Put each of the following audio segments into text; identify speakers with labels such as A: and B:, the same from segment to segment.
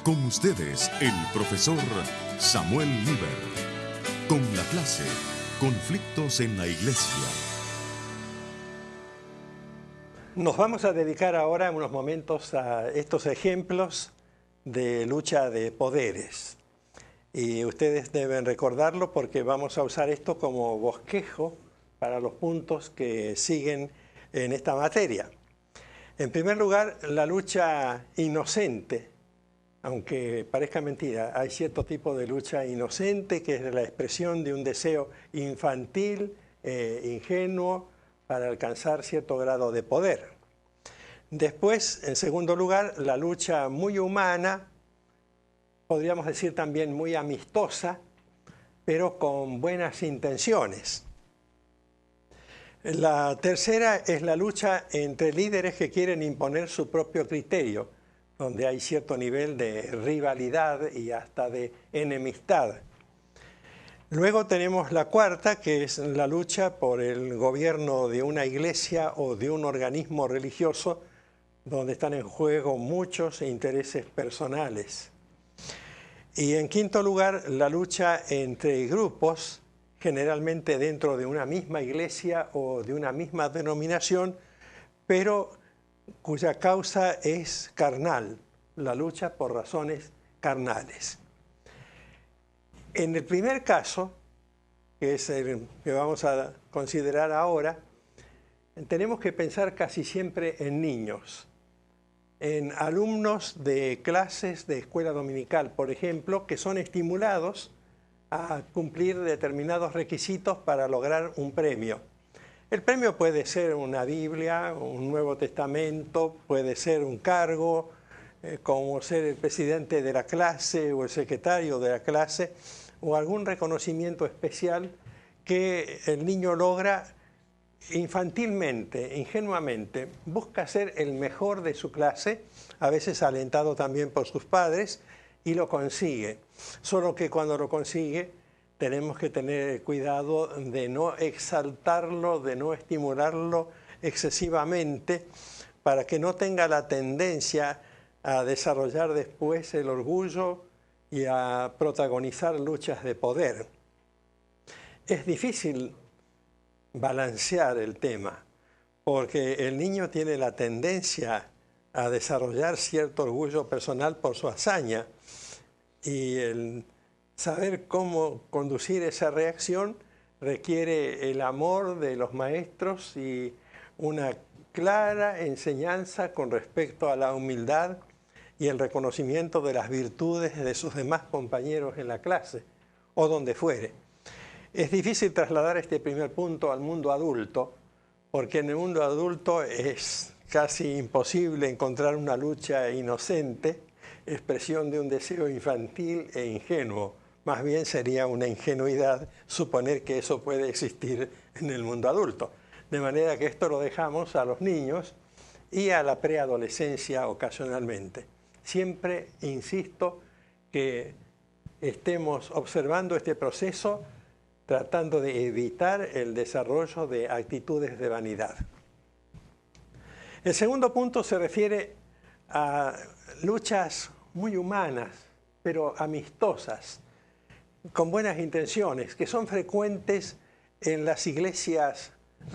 A: Con ustedes, el profesor Samuel Líber, con la clase Conflictos en la Iglesia.
B: Nos vamos a dedicar ahora unos momentos a estos ejemplos de lucha de poderes. Y ustedes deben recordarlo porque vamos a usar esto como bosquejo para los puntos que siguen en esta materia. En primer lugar, la lucha inocente. Aunque parezca mentira, hay cierto tipo de lucha inocente que es la expresión de un deseo infantil, ingenuo, para alcanzar cierto grado de poder. Después, en segundo lugar, la lucha muy humana, podríamos decir también muy amistosa, pero con buenas intenciones. La tercera es la lucha entre líderes que quieren imponer su propio criterio, donde hay cierto nivel de rivalidad y hasta de enemistad. Luego tenemos la cuarta, que es la lucha por el gobierno de una iglesia o de un organismo religioso, donde están en juego muchos intereses personales. Y en quinto lugar, la lucha entre grupos, generalmente dentro de una misma iglesia o de una misma denominación, pero cuya causa es carnal, la lucha por razones carnales. En el primer caso, que es el que vamos a considerar ahora, tenemos que pensar casi siempre en niños, en alumnos de clases de escuela dominical, por ejemplo, que son estimulados a cumplir determinados requisitos para lograr un premio. El premio puede ser una Biblia, un Nuevo Testamento, puede ser un cargo, como ser el presidente de la clase o el secretario de la clase, o algún reconocimiento especial que el niño logra infantilmente, ingenuamente. Busca ser el mejor de su clase, a veces alentado también por sus padres, y lo consigue. Solo que cuando lo consigue, tenemos que tener cuidado de no exaltarlo, de no estimularlo excesivamente, para que no tenga la tendencia a desarrollar después el orgullo y a protagonizar luchas de poder. Es difícil balancear el tema, porque el niño tiene la tendencia a desarrollar cierto orgullo personal por su hazaña, y el saber cómo conducir esa reacción requiere el amor de los maestros y una clara enseñanza con respecto a la humildad y el reconocimiento de las virtudes de sus demás compañeros en la clase o donde fuere. Es difícil trasladar este primer punto al mundo adulto, porque en el mundo adulto es casi imposible encontrar una lucha inocente, expresión de un deseo infantil e ingenuo. Más bien sería una ingenuidad suponer que eso puede existir en el mundo adulto. De manera que esto lo dejamos a los niños y a la preadolescencia ocasionalmente. Siempre insisto que estemos observando este proceso tratando de evitar el desarrollo de actitudes de vanidad. El segundo punto se refiere a luchas muy humanas, pero amistosas, con buenas intenciones, que son frecuentes en las iglesias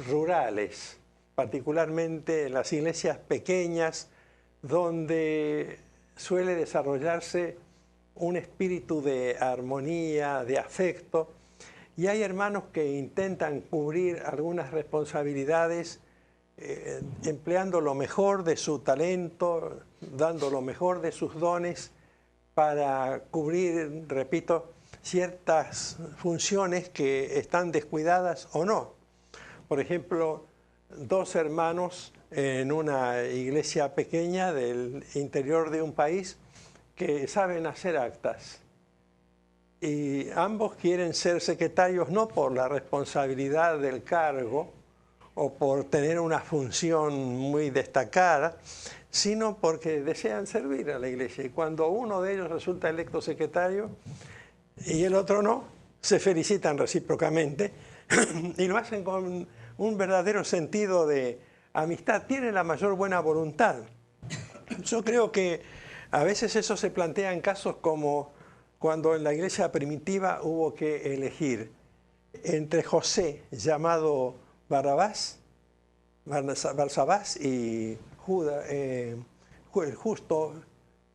B: rurales, particularmente en las iglesias pequeñas, donde suele desarrollarse un espíritu de armonía, de afecto, y hay hermanos que intentan cubrir algunas responsabilidades empleando lo mejor de su talento, dando lo mejor de sus dones para cubrir, repito, ciertas funciones que están descuidadas o no. Por ejemplo, dos hermanos en una iglesia pequeña del interior de un país que saben hacer actas. Y ambos quieren ser secretarios no por la responsabilidad del cargo o por tener una función muy destacada, sino porque desean servir a la iglesia. Y cuando uno de ellos resulta electo secretario y el otro no, se felicitan recíprocamente y lo hacen con un verdadero sentido de amistad. Tienen la mayor buena voluntad. Yo creo que A veces eso se plantea en casos como cuando en la iglesia primitiva hubo que elegir entre José, llamado Barsabás, y Judas, el justo,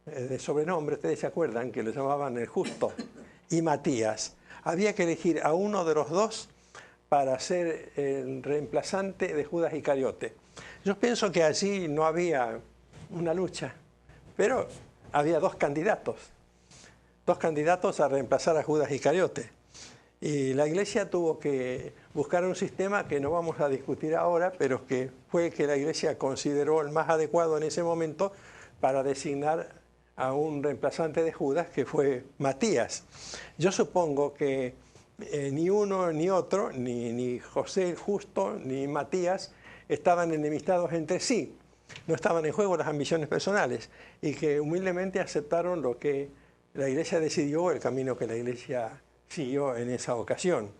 B: de sobrenombre, ustedes se acuerdan que lo llamaban el justo, y Matías. Había que elegir a uno de los dos para ser el reemplazante de Judas Iscariote. Yo pienso que allí no había una lucha, pero había dos candidatos a reemplazar a Judas Iscariote. Y la iglesia tuvo que buscar un sistema que no vamos a discutir ahora, pero que fue el que la iglesia consideró el más adecuado en ese momento para designar a un reemplazante de Judas, que fue Matías. Yo supongo que ni uno ni otro, ni José el justo, ni Matías, estaban enemistados entre sí. No estaban en juego las ambiciones personales y que humildemente aceptaron lo que la iglesia decidió, el camino que la iglesia siguió en esa ocasión.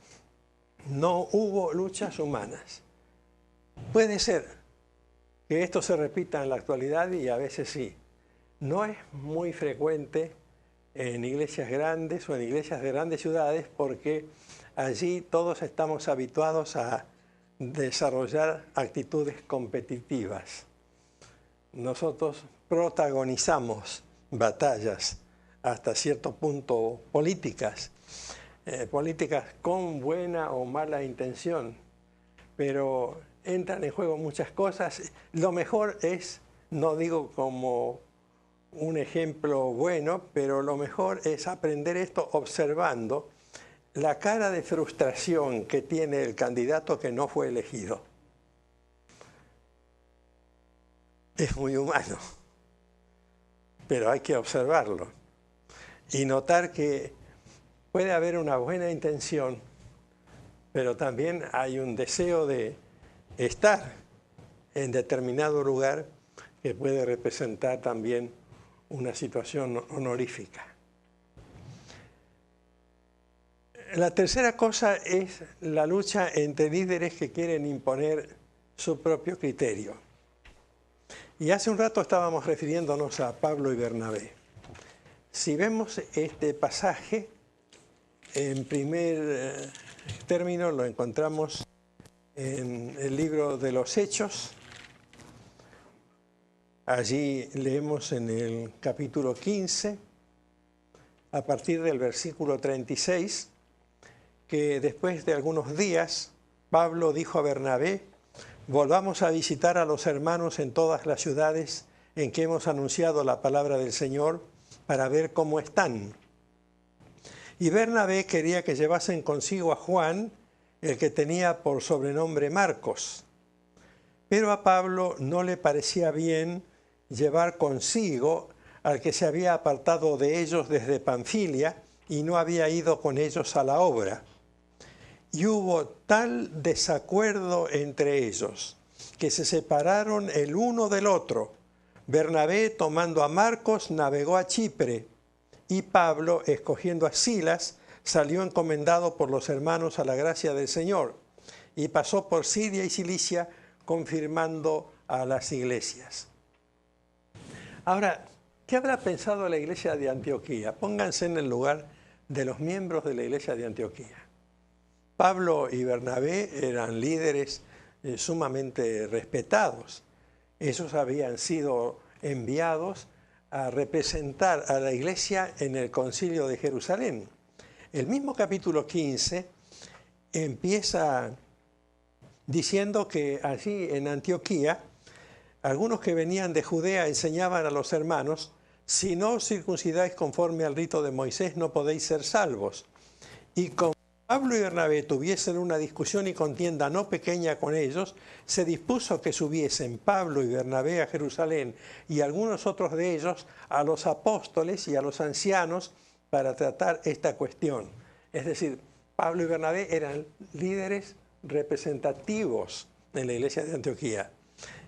B: No hubo luchas humanas. Puede ser que esto se repita en la actualidad y a veces sí. No es muy frecuente en iglesias grandes o en iglesias de grandes ciudades porque allí todos estamos habituados a desarrollar actitudes competitivas. Nosotros protagonizamos batallas hasta cierto punto políticas, políticas con buena o mala intención, pero entran en juego muchas cosas. Lo mejor es, no digo como un ejemplo bueno, pero lo mejor es aprender esto observando la cara de frustración que tiene el candidato que no fue elegido. Es muy humano, pero hay que observarlo y notar que puede haber una buena intención, pero también hay un deseo de estar en determinado lugar que puede representar también una situación honorífica. La tercera cosa es la lucha entre líderes que quieren imponer su propio criterio. Y hace un rato estábamos refiriéndonos a Pablo y Bernabé. Si vemos este pasaje, en primer término lo encontramos en el libro de los Hechos. Allí leemos en el capítulo 15, a partir del versículo 36, que después de algunos días, Pablo dijo a Bernabé: volvamos a visitar a los hermanos en todas las ciudades en que hemos anunciado la palabra del Señor para ver cómo están. Y Bernabé quería que llevasen consigo a Juan, el que tenía por sobrenombre Marcos. Pero a Pablo no le parecía bien llevar consigo al que se había apartado de ellos desde Panfilia y no había ido con ellos a la obra. Y hubo tal desacuerdo entre ellos que se separaron el uno del otro. Bernabé, tomando a Marcos, navegó a Chipre, y Pablo, escogiendo a Silas, salió encomendado por los hermanos a la gracia del Señor, y pasó por Siria y Cilicia, confirmando a las iglesias. Ahora, ¿qué habrá pensado la iglesia de Antioquía? Pónganse en el lugar de los miembros de la iglesia de Antioquía. Pablo y Bernabé eran líderes sumamente respetados. Ellos habían sido enviados a representar a la iglesia en el concilio de Jerusalén. El mismo capítulo 15 empieza diciendo que allí en Antioquía algunos que venían de Judea enseñaban a los hermanos: si no os circuncidáis conforme al rito de Moisés, no podéis ser salvos. Y como Pablo y Bernabé tuviesen una discusión y contienda no pequeña con ellos, se dispuso que subiesen Pablo y Bernabé a Jerusalén y algunos otros de ellos a los apóstoles y a los ancianos para tratar esta cuestión. Es decir, Pablo y Bernabé eran líderes representativos en la iglesia de Antioquía.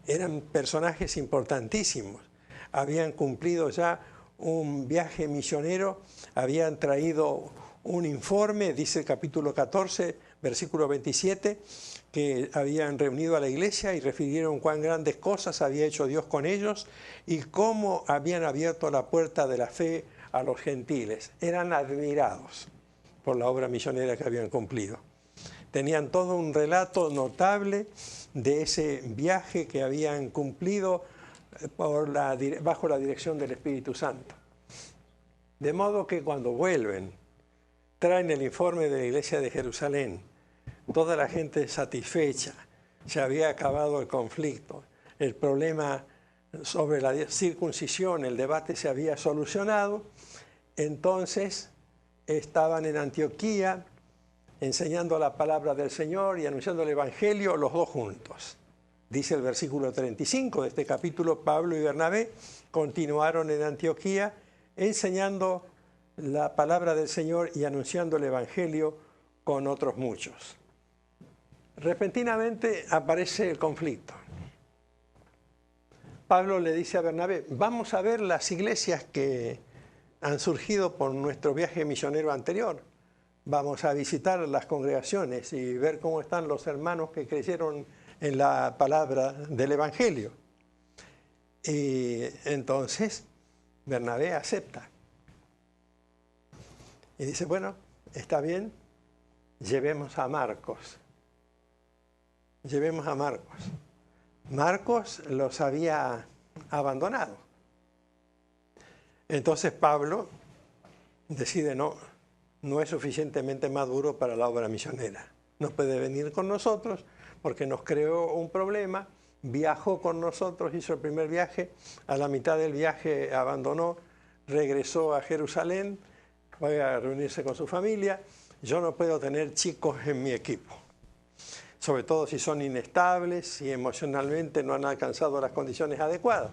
B: Eran personajes importantísimos. Habían cumplido ya un viaje misionero, habían traído un informe, dice el capítulo 14, versículo 27, que habían reunido a la iglesia y refirieron cuán grandes cosas había hecho Dios con ellos y cómo habían abierto la puerta de la fe a los gentiles. Eran admirados por la obra misionera que habían cumplido. Tenían todo un relato notable de ese viaje que habían cumplido bajo la dirección del Espíritu Santo. De modo que cuando vuelven, traen el informe de la iglesia de Jerusalén, toda la gente satisfecha, se había acabado el conflicto, el problema sobre la circuncisión, el debate se había solucionado, entonces estaban en Antioquía enseñando la palabra del Señor y anunciando el Evangelio los dos juntos. Dice el versículo 35 de este capítulo, Pablo y Bernabé continuaron en Antioquía enseñando la palabra del Señor y anunciando el Evangelio con otros muchos. Repentinamente aparece el conflicto. Pablo le dice a Bernabé, vamos a ver las iglesias que han surgido por nuestro viaje misionero anterior. Vamos a visitar las congregaciones y ver cómo están los hermanos que creyeron en la palabra del Evangelio. Y entonces Bernabé acepta. Y dice, bueno, está bien, llevemos a Marcos. Llevemos a Marcos. Marcos los había abandonado. Entonces Pablo decide no es suficientemente maduro para la obra misionera. No puede venir con nosotros porque nos creó un problema, viajó con nosotros, hizo el primer viaje, a la mitad del viaje abandonó, regresó a Jerusalén, fue a reunirse con su familia. Yo no puedo tener chicos en mi equipo, sobre todo si son inestables y emocionalmente no han alcanzado las condiciones adecuadas.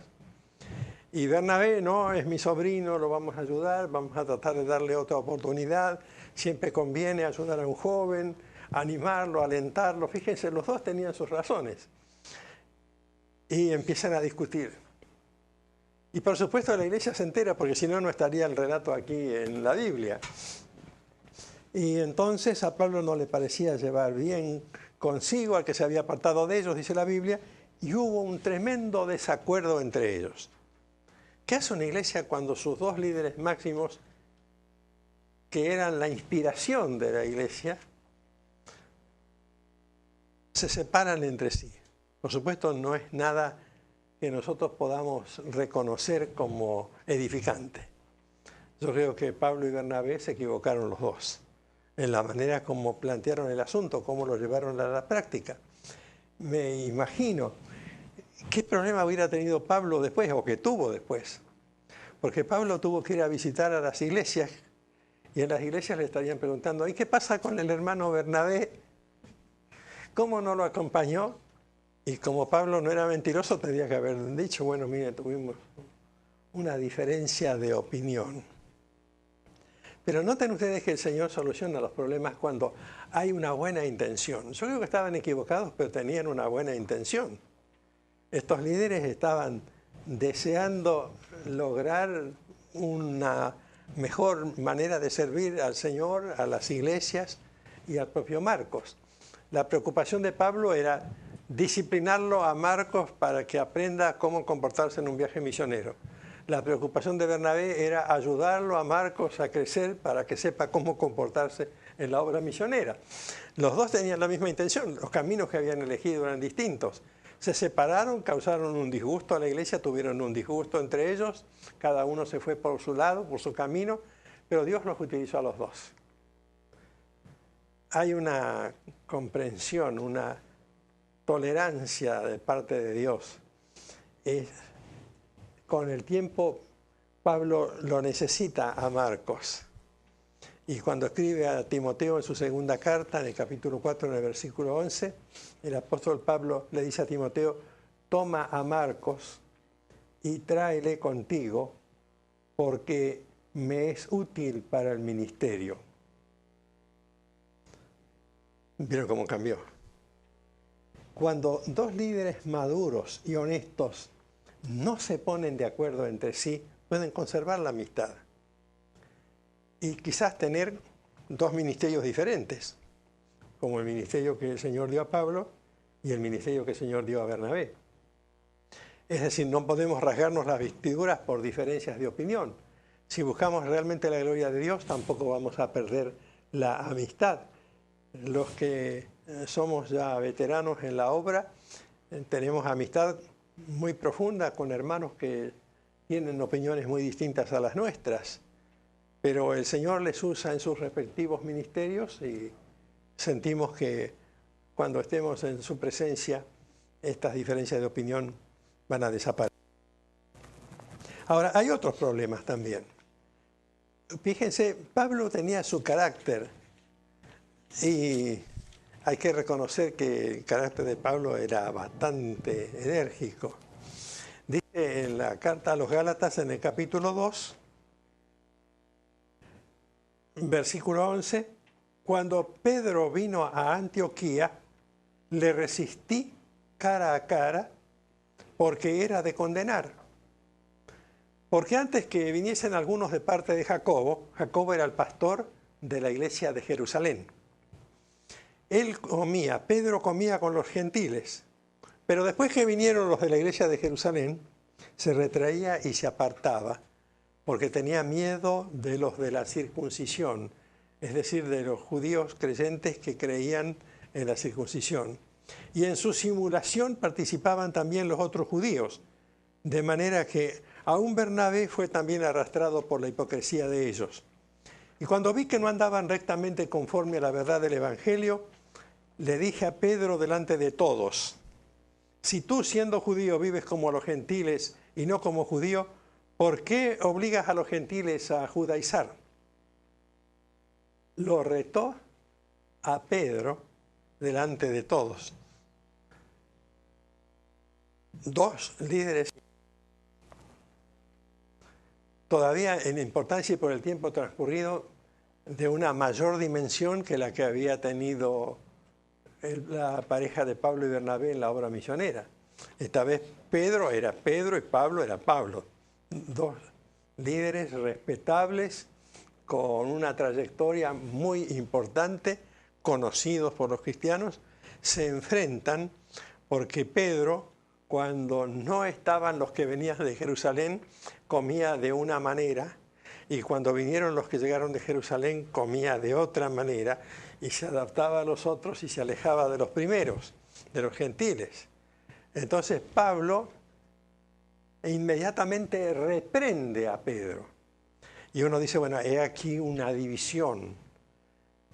B: Y Bernabé, no, es mi sobrino, lo vamos a ayudar, vamos a tratar de darle otra oportunidad. Siempre conviene ayudar a un joven, animarlo, alentarlo. Fíjense, los dos tenían sus razones. Y empiezan a discutir. Y por supuesto la iglesia se entera, porque si no, no estaría el relato aquí en la Biblia. Y entonces a Pablo no le parecía llevar bien consigo al que se había apartado de ellos, dice la Biblia, y hubo un tremendo desacuerdo entre ellos. ¿Qué hace una iglesia cuando sus dos líderes máximos, que eran la inspiración de la iglesia, se separan entre sí? Por supuesto, no es nada que nosotros podamos reconocer como edificante. Yo creo que Pablo y Bernabé se equivocaron los dos en la manera como plantearon el asunto, cómo lo llevaron a la práctica. Me imagino qué problema hubiera tenido Pablo después, o que tuvo después. Porque Pablo tuvo que ir a visitar a las iglesias, y en las iglesias le estarían preguntando, ¿y qué pasa con el hermano Bernabé? ¿Cómo no lo acompañó? Y como Pablo no era mentiroso, tendría que haber dicho, bueno, mire, tuvimos una diferencia de opinión. Pero noten ustedes que el Señor soluciona los problemas cuando hay una buena intención. Yo creo que estaban equivocados, pero tenían una buena intención. Estos líderes estaban deseando lograr una mejor manera de servir al Señor, a las iglesias y al propio Marcos. La preocupación de Pablo era disciplinarlo a Marcos para que aprenda cómo comportarse en un viaje misionero. La preocupación de Bernabé era ayudarlo a Marcos a crecer para que sepa cómo comportarse en la obra misionera. Los dos tenían la misma intención, los caminos que habían elegido eran distintos. Se separaron, causaron un disgusto a la iglesia, tuvieron un disgusto entre ellos, cada uno se fue por su lado, por su camino, pero Dios los utilizó a los dos. Hay una comprensión, una tolerancia de parte de Dios. Con el tiempo, Pablo lo necesita a Marcos. Y cuando escribe a Timoteo en su segunda carta, en el capítulo 4, en el versículo 11, el apóstol Pablo le dice a Timoteo, toma a Marcos y tráele contigo, porque me es útil para el ministerio. ¿Vieron cómo cambió? Cuando dos líderes maduros y honestos no se ponen de acuerdo entre sí, pueden conservar la amistad y quizás tener dos ministerios diferentes, como el ministerio que el Señor dio a Pablo y el ministerio que el Señor dio a Bernabé. Es decir, no podemos rasgarnos las vestiduras por diferencias de opinión. Si buscamos realmente la gloria de Dios, tampoco vamos a perder la amistad. Los que somos ya veteranos en la obra, tenemos amistad muy profunda con hermanos que tienen opiniones muy distintas a las nuestras, pero el Señor les usa en sus respectivos ministerios y sentimos que cuando estemos en su presencia, estas diferencias de opinión van a desaparecer. Ahora, hay otros problemas también. Fíjense, Pablo tenía su carácter y hay que reconocer que el carácter de Pablo era bastante enérgico. Dice en la carta a los Gálatas, en el capítulo 2, versículo 11, cuando Pedro vino a Antioquía, le resistí cara a cara porque era de condenar. Porque antes que viniesen algunos de parte de Jacobo, Jacobo era el pastor de la iglesia de Jerusalén. Pedro comía con los gentiles, pero después que vinieron los de la iglesia de Jerusalén, se retraía y se apartaba, porque tenía miedo de los de la circuncisión, es decir, de los judíos creyentes que creían en la circuncisión. Y en su simulación participaban también los otros judíos, de manera que aún Bernabé fue también arrastrado por la hipocresía de ellos. Y cuando vi que no andaban rectamente conforme a la verdad del Evangelio, le dije a Pedro delante de todos, si tú siendo judío vives como los gentiles y no como judío, ¿por qué obligas a los gentiles a judaizar? Lo retó a Pedro delante de todos. Dos líderes todavía en importancia y por el tiempo transcurrido de una mayor dimensión que la que había tenido la pareja de Pablo y Bernabé en la obra misionera. Esta vez Pedro era Pedro y Pablo era Pablo. Dos líderes respetables con una trayectoria muy importante, conocidos por los cristianos, se enfrentan porque Pedro, cuando no estaban los que venían de Jerusalén, comía de una manera, y cuando vinieron los que llegaron de Jerusalén, comía de otra manera, y se adaptaba a los otros y se alejaba de los primeros, de los gentiles. Entonces Pablo inmediatamente reprende a Pedro. Y uno dice, bueno, he aquí una división,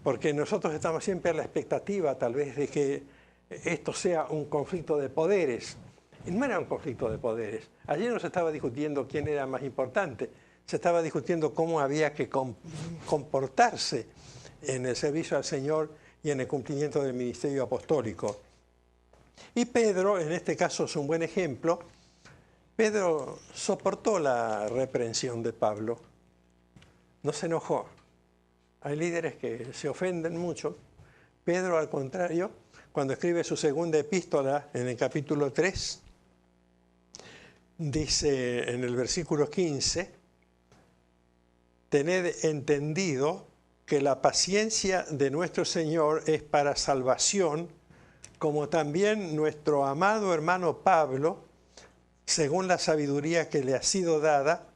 B: porque nosotros estamos siempre a la expectativa tal vez de que esto sea un conflicto de poderes. Y no era un conflicto de poderes. Ayer no se estaba discutiendo quién era más importante, se estaba discutiendo cómo había que comportarse en el servicio al Señor y en el cumplimiento del ministerio apostólico. Y Pedro, en este caso, es un buen ejemplo. Pedro soportó la reprensión de Pablo, no se enojó. Hay líderes que se ofenden mucho. Pedro, al contrario, cuando escribe su segunda epístola en el capítulo 3, dice en el versículo 15, tened entendido que la paciencia de nuestro Señor es para salvación, como también nuestro amado hermano Pablo, según la sabiduría que le ha sido dada,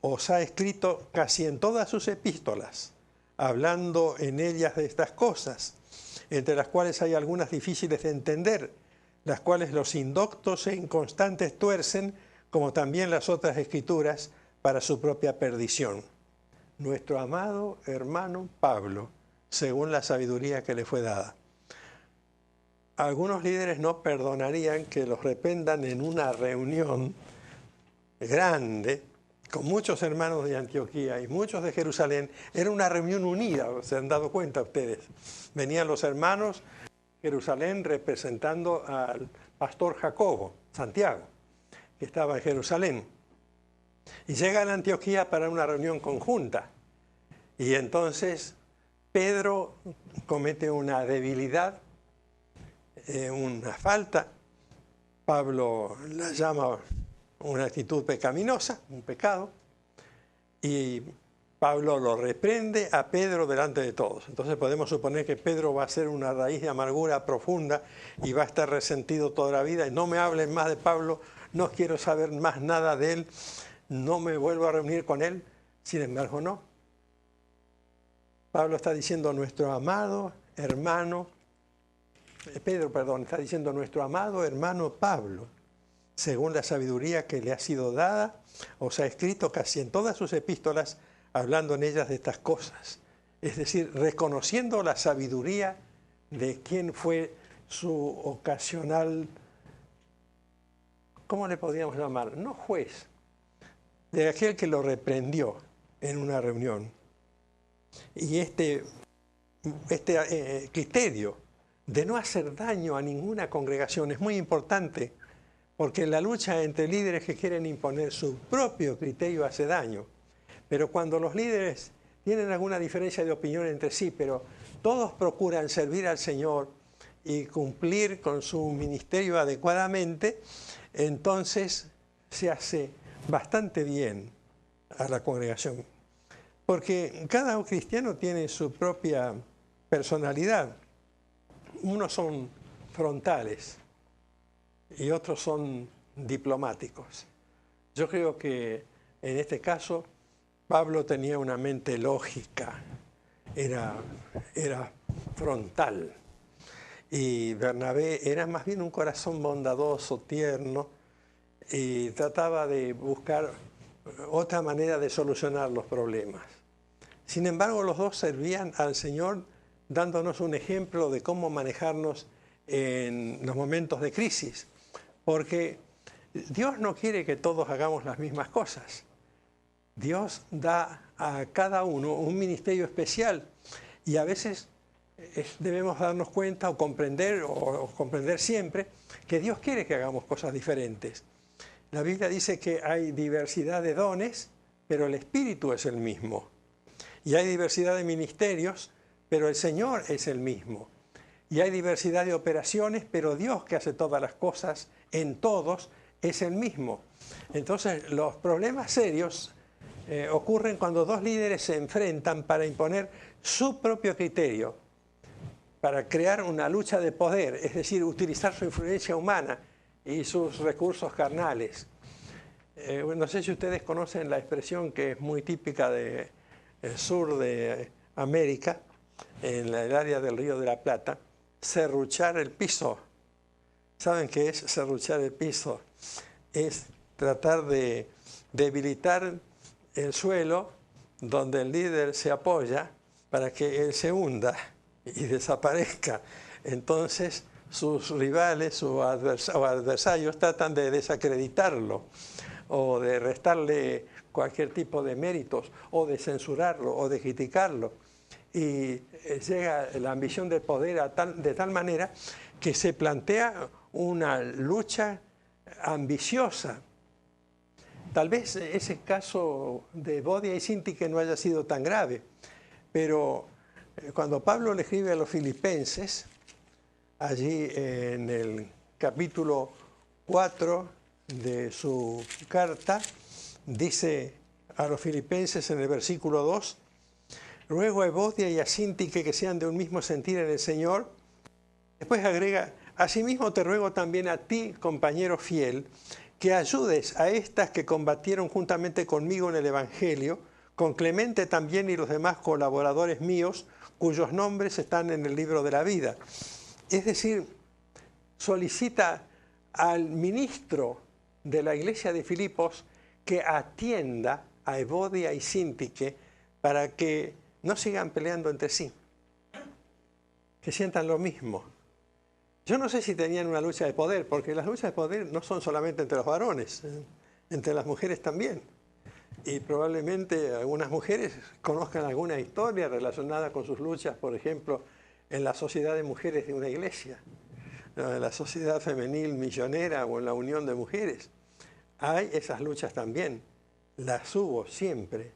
B: os ha escrito casi en todas sus epístolas, hablando en ellas de estas cosas, entre las cuales hay algunas difíciles de entender, las cuales los indoctos e inconstantes tuercen, como también las otras escrituras, para su propia perdición. Nuestro amado hermano Pablo, según la sabiduría que le fue dada. Algunos líderes no perdonarían que los reprendan en una reunión grande, con muchos hermanos de Antioquía y muchos de Jerusalén. Era una reunión unida, ¿se han dado cuenta ustedes? Venían los hermanos de Jerusalén representando al pastor Jacobo, Santiago, que estaba en Jerusalén. Y llegan a Antioquía para una reunión conjunta. Y entonces Pedro comete una debilidad, una falta. Pablo la llama una actitud pecaminosa, un pecado. Y Pablo lo reprende a Pedro delante de todos. Entonces podemos suponer que Pedro va a ser una raíz de amargura profunda y va a estar resentido toda la vida. Y no me hablen más de Pablo, no quiero saber más nada de él, no me vuelvo a reunir con él. Sin embargo, no. Pablo está diciendo nuestro amado hermano, está diciendo nuestro amado hermano Pablo, según la sabiduría que le ha sido dada, os ha escrito casi en todas sus epístolas, hablando en ellas de estas cosas. Es decir, reconociendo la sabiduría de quien fue su ocasional, ¿cómo le podríamos llamar? No juez, de aquel que lo reprendió en una reunión. Y este criterio de no hacer daño a ninguna congregación es muy importante, porque la lucha entre líderes que quieren imponer su propio criterio hace daño. Pero cuando los líderes tienen alguna diferencia de opinión entre sí, pero todos procuran servir al Señor y cumplir con su ministerio adecuadamente, entonces se hace bastante bien a la congregación. Porque cada cristiano tiene su propia personalidad. Unos son frontales y otros son diplomáticos. Yo creo que en este caso Pablo tenía una mente lógica, era frontal. Y Bernabé era más bien un corazón bondadoso, tierno, y trataba de buscar otra manera de solucionar los problemas. Sin embargo, los dos servían al Señor dándonos un ejemplo de cómo manejarnos en los momentos de crisis, porque Dios no quiere que todos hagamos las mismas cosas. Dios da a cada uno un ministerio especial y a veces debemos darnos cuenta o comprender siempre que Dios quiere que hagamos cosas diferentes. La Biblia dice que hay diversidad de dones, pero el Espíritu es el mismo. Y hay diversidad de ministerios, pero el Señor es el mismo. Y hay diversidad de operaciones, pero Dios, que hace todas las cosas en todos, es el mismo. Entonces, los problemas serios ocurren cuando dos líderes se enfrentan para imponer su propio criterio, para crear una lucha de poder, es decir, utilizar su influencia humana y sus recursos carnales. No sé si ustedes conocen la expresión que es muy típica del sur de América, en el área del Río de la Plata, serruchar el piso. ¿Saben qué es serruchar el piso? Es tratar de debilitar el suelo donde el líder se apoya para que él se hunda y desaparezca. Entonces sus rivales o adversarios tratan de desacreditarlo o de restarle cualquier tipo de méritos o de censurarlo o de criticarlo. Y llega la ambición del poder de tal manera que se plantea una lucha ambiciosa. Tal vez ese caso de Evodia y Síntique no haya sido tan grave, pero cuando Pablo le escribe a los filipenses, allí en el capítulo 4 de su carta, dice a los filipenses en el versículo 2, ruego a Evodia y a Síntique que sean de un mismo sentir en el Señor. Después agrega, asimismo te ruego también a ti, compañero fiel, que ayudes a estas que combatieron juntamente conmigo en el Evangelio, con Clemente también y los demás colaboradores míos, cuyos nombres están en el libro de la vida. Es decir, solicita al ministro de la iglesia de Filipos que atienda a Evodia y Síntique para que no sigan peleando entre sí, que sientan lo mismo. Yo no sé si tenían una lucha de poder, porque las luchas de poder no son solamente entre los varones, entre las mujeres también. Y probablemente algunas mujeres conozcan alguna historia relacionada con sus luchas, por ejemplo, en la sociedad de mujeres de una iglesia, en la sociedad femenil misionera o en la unión de mujeres. Hay esas luchas también, las hubo siempre,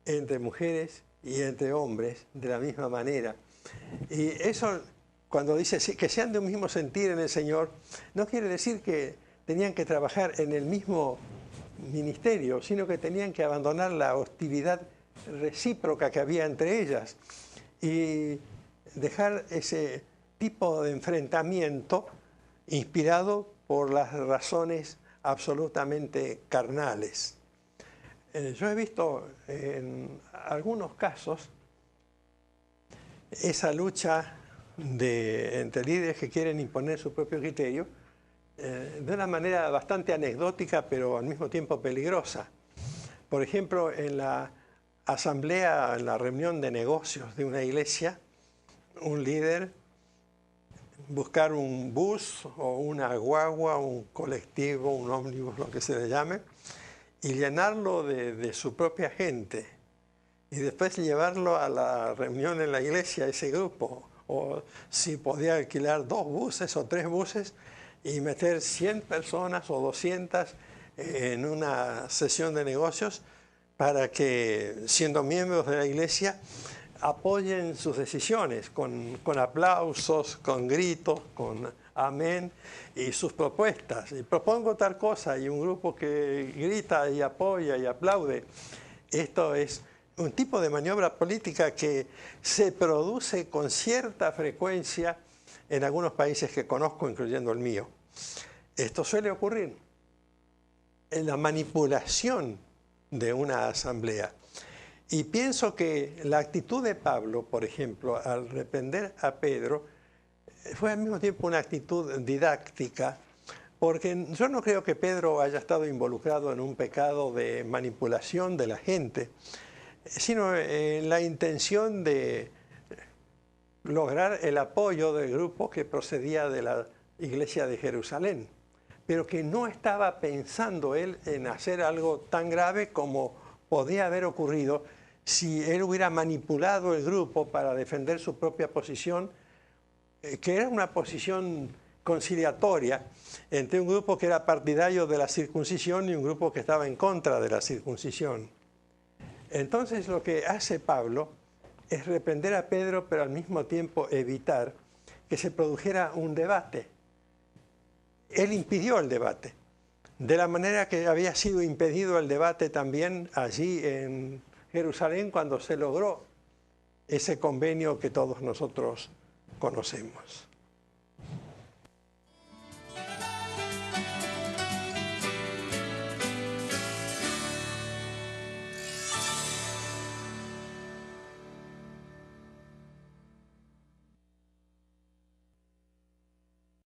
B: entre mujeres y entre hombres de la misma manera. Y eso, cuando dice que sean de un mismo sentir en el Señor, no quiere decir que tenían que trabajar en el mismo ministerio, sino que tenían que abandonar la hostilidad recíproca que había entre ellas y dejar ese tipo de enfrentamiento inspirado por las razones absolutamente carnales. Yo he visto en algunos casos esa lucha entre líderes que quieren imponer su propio criterio de una manera bastante anecdótica, pero al mismo tiempo peligrosa. Por ejemplo, en la asamblea, en la reunión de negocios de una iglesia, un líder buscar un bus o una guagua, un colectivo, un ómnibus, lo que se le llame, y llenarlo de su propia gente. Y después llevarlo a la reunión en la iglesia, ese grupo. O si podía alquilar 2 buses o 3 buses y meter 100 personas o 200 en una sesión de negocios para que, siendo miembros de la iglesia, apoyen sus decisiones con aplausos, con gritos, con amén y sus propuestas. Y propongo tal cosa y un grupo que grita y apoya y aplaude. Esto es un tipo de maniobra política que se produce con cierta frecuencia en algunos países que conozco, incluyendo el mío. Esto suele ocurrir en la manipulación de una asamblea. Y pienso que la actitud de Pablo, por ejemplo, al reprender a Pedro, fue al mismo tiempo una actitud didáctica, porque yo no creo que Pedro haya estado involucrado en un pecado de manipulación de la gente, sino en la intención de lograr el apoyo del grupo que procedía de la iglesia de Jerusalén, pero que no estaba pensando él en hacer algo tan grave como podía haber ocurrido si él hubiera manipulado el grupo para defender su propia posición, que era una posición conciliatoria entre un grupo que era partidario de la circuncisión y un grupo que estaba en contra de la circuncisión. Entonces lo que hace Pablo es reprender a Pedro, pero al mismo tiempo evitar que se produjera un debate. Él impidió el debate, de la manera que había sido impedido el debate también allí en Jerusalén cuando se logró ese convenio que todos nosotros conocemos.